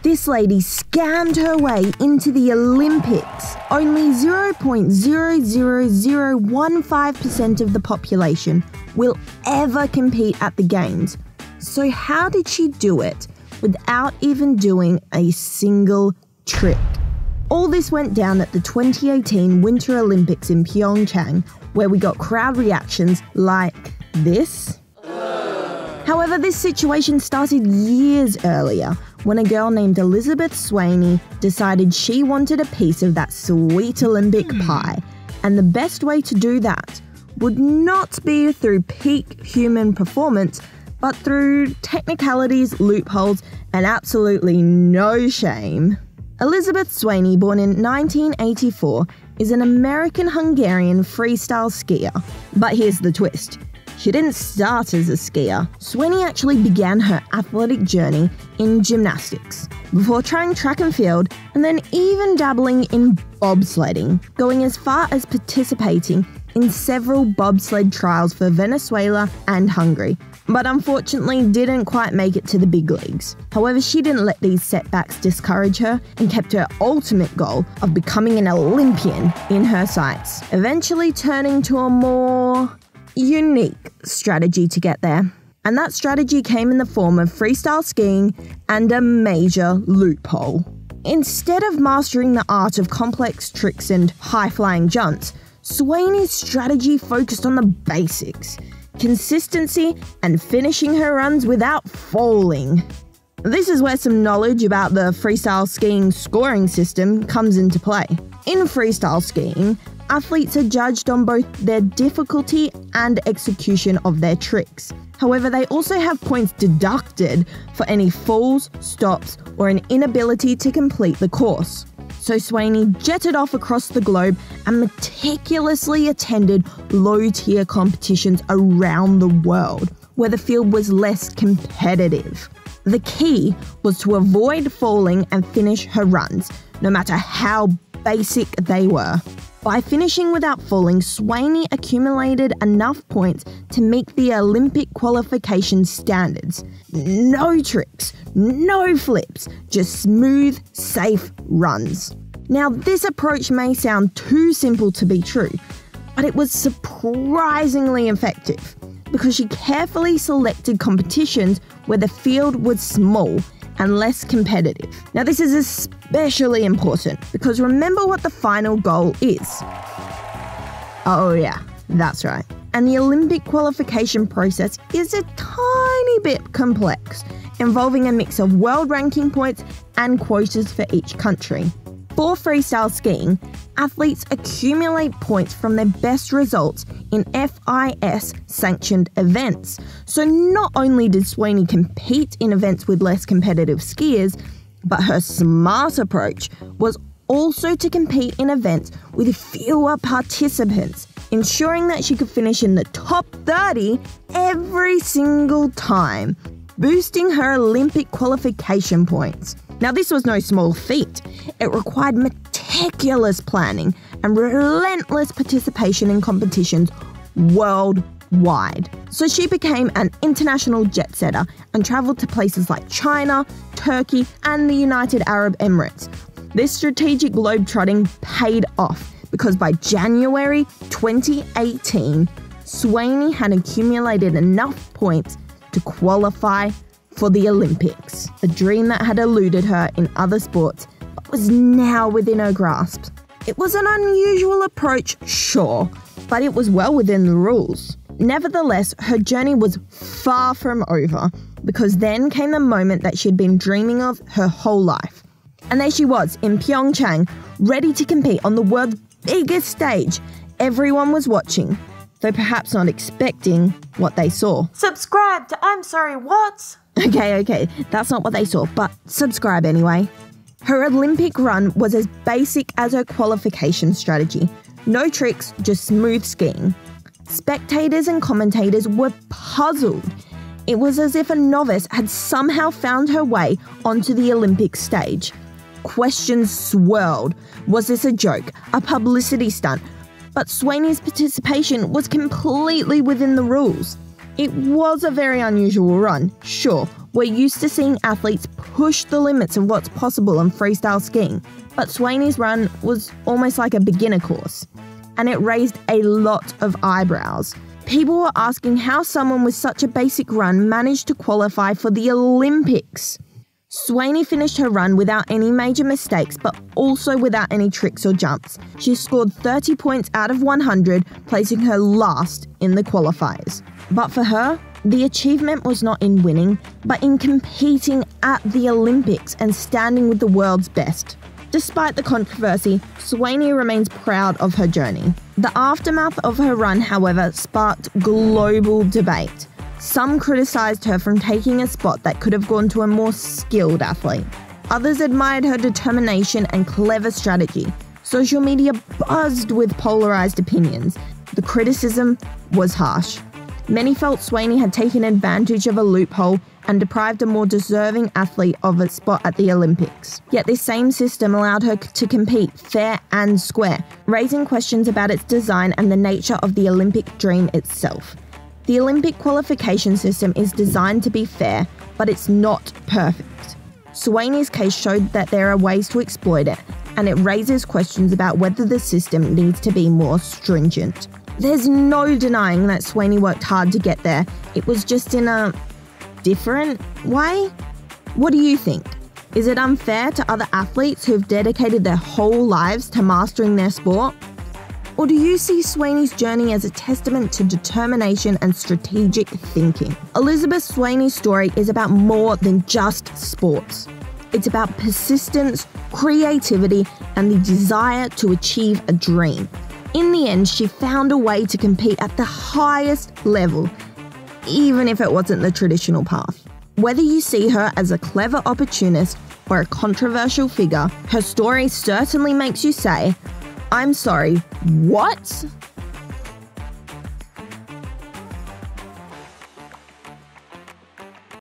This lady scammed her way into the Olympics. Only 0.00015% of the population will ever compete at the Games. So how did she do it without even doing a single trick? All this went down at the 2018 Winter Olympics in Pyeongchang, where we got crowd reactions like this. However, this situation started years earlier when a girl named Elizabeth Swaney decided she wanted a piece of that sweet Olympic pie. And the best way to do that would not be through peak human performance, but through technicalities, loopholes, and absolutely no shame. Elizabeth Swaney, born in 1984, is an American-Hungarian freestyle skier. But here's the twist. She didn't start as a skier. Swaney actually began her athletic journey in gymnastics, before trying track and field and then even dabbling in bobsledding, going as far as participating in several bobsled trials for Venezuela and Hungary, but unfortunately didn't quite make it to the big leagues. However, she didn't let these setbacks discourage her and kept her ultimate goal of becoming an Olympian in her sights, eventually turning to a more unique strategy to get there. And that strategy came in the form of freestyle skiing and a major loophole. Instead of mastering the art of complex tricks and high-flying jumps, Swaney's strategy focused on the basics, consistency, and finishing her runs without falling. This is where some knowledge about the freestyle skiing scoring system comes into play. In freestyle skiing, athletes are judged on both their difficulty and execution of their tricks. However, they also have points deducted for any falls, stops, or an inability to complete the course. So Swaney jetted off across the globe and meticulously attended low-tier competitions around the world, where the field was less competitive. The key was to avoid falling and finish her runs, no matter how basic they were. By finishing without falling, Swaney accumulated enough points to meet the Olympic qualification standards. No tricks, no flips, just smooth, safe runs. Now, this approach may sound too simple to be true, but it was surprisingly effective because she carefully selected competitions where the field was small and less competitive. Now, this is especially important because remember what the final goal is. Oh yeah, that's right. And the Olympic qualification process is a tiny bit complex, involving a mix of world ranking points and quotas for each country. For freestyle skiing, athletes accumulate points from their best results in FIS-sanctioned events. So not only did Swaney compete in events with less competitive skiers, but her smart approach was also to compete in events with fewer participants, ensuring that she could finish in the top 30 every single time, boosting her Olympic qualification points. Now, this was no small feat. It required meticulous planning and relentless participation in competitions worldwide. So she became an international jet setter and travelled to places like China, Turkey, and the United Arab Emirates. This strategic globetrotting paid off because by January 2018, Swaney had accumulated enough points to qualify for the Olympics, a dream that had eluded her in other sports but was now within her grasp. It was an unusual approach, sure, but it was well within the rules. Nevertheless, her journey was far from over because then came the moment that she'd been dreaming of her whole life. And there she was in Pyeongchang, ready to compete on the world's biggest stage. Everyone was watching, though perhaps not expecting what they saw. Subscribe to I'm Sorry What? Okay, that's not what they saw, but subscribe anyway. Her Olympic run was as basic as her qualification strategy. No tricks, just smooth skiing. Spectators and commentators were puzzled. It was as if a novice had somehow found her way onto the Olympic stage. Questions swirled. Was this a joke? A publicity stunt? But Swaney's participation was completely within the rules. It was a very unusual run, sure, We're used to seeing athletes push the limits of what's possible in freestyle skiing, but Swaney's run was almost like a beginner course, and it raised a lot of eyebrows. People were asking how someone with such a basic run managed to qualify for the Olympics. Swaney finished her run without any major mistakes, but also without any tricks or jumps. She scored 30 points out of 100, placing her last in the qualifiers. But for her, the achievement was not in winning, but in competing at the Olympics and standing with the world's best. Despite the controversy, Swaney remains proud of her journey. The aftermath of her run, however, sparked global debate. Some criticised her from taking a spot that could have gone to a more skilled athlete. Others admired her determination and clever strategy. Social media buzzed with polarised opinions. The criticism was harsh. Many felt Swaney had taken advantage of a loophole and deprived a more deserving athlete of a spot at the Olympics. Yet this same system allowed her to compete fair and square, raising questions about its design and the nature of the Olympic dream itself. The Olympic qualification system is designed to be fair, but it's not perfect. Swaney's case showed that there are ways to exploit it, and it raises questions about whether the system needs to be more stringent. There's no denying that Swaney worked hard to get there. It was just in a different way? What do you think? Is it unfair to other athletes who've dedicated their whole lives to mastering their sport? Or do you see Swaney's journey as a testament to determination and strategic thinking? Elizabeth Swaney's story is about more than just sports. It's about persistence, creativity, and the desire to achieve a dream. In the end, she found a way to compete at the highest level, even if it wasn't the traditional path. Whether you see her as a clever opportunist or a controversial figure, her story certainly makes you say, "I'm sorry, what?"